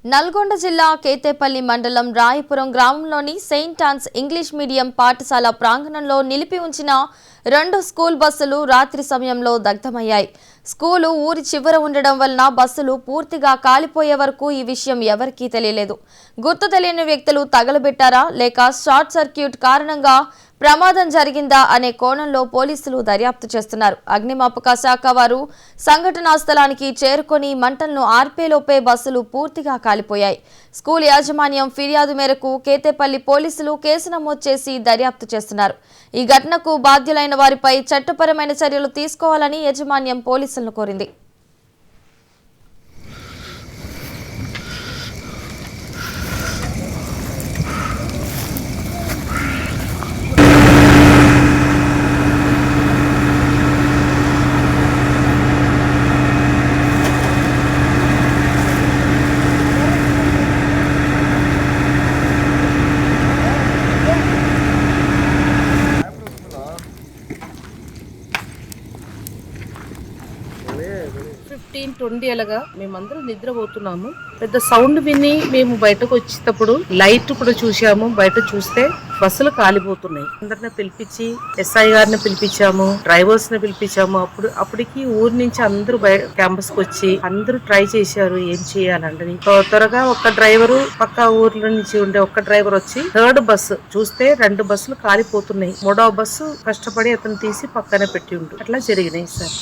నల్గొండ జిల్లా కేతేపల్లి మండలం రాయపురం గ్రామంలోని సెయింట్ ఆన్స్ ఇంగ్లీష్ మీడియం పాఠశాల ప్రాంగణంలో నిలిపి ఉంచిన 2 స్కూల్ బస్సులు రాత్రి సమయంలో దగ్ధమయ్యాయి. స్కూలు ఊరి చివర ఉండడం వలన బస్సులు పూర్తిగా కాలిపోయే వరకు ఈ విషయం ఎవరికీ తెలియలేదు. గుర్తు తెలియని వ్యక్తులు తగలబెట్టారా లేక షార్ట్ సర్క్యూట్ కారణంగా ప్రమాదం జరిగిందా అనే కోణంలో పోలీసులు దర్యాప్తు చేస్తున్నారు. అగ్నిమాపక శాఖ వారు సంఘటనా స్థలానికి చేరుకొని మంటలను ఆర్పేలోపే బస్సులు పూర్తిగా కాలిపోయాయి. స్కూల్ యాజమాన్యం ఫిర్యాదు మేరకు కేతేపల్లి పోలీసులు కేసు నమోదు చేసి దర్యాప్తు చేస్తున్నారు. ఈ ఘటనకు బాధ్యులైన వారిపై చట్టపరమైన చర్యలు తీసుకోవాలని యాజమాన్యం పోలీసులను కోరింది. అలాగా మేమందరం నిద్రపోతున్నాము. పెద్ద సౌండ్ విని మేము బయటకు వచ్చేటప్పుడు లైట్ కూడా చూసాము. బయట చూస్తే బస్సులు కాలిపోతున్నాయి. అందరిని పిలిపించి ఎస్ఐ గారిని పిలిపించాము, డ్రైవర్స్ ని పిలిపించాము. అప్పటికి ఊరి నుంచి అందరూ క్యాంపస్ కి వచ్చి అందరూ ట్రై చేశారు ఏం చేయాలంటే. త్వరగా ఒక డ్రైవరు పక్క ఊర్ల నుంచి ఉండే ఒక డ్రైవర్ వచ్చి 3rd బస్సు చూస్తే 2 బస్సులు కాలిపోతున్నాయి. 3వ బస్సు కష్టపడి అతను తీసి పక్కనే పెట్టి ఉండు. అట్లా జరిగినాయి సార్.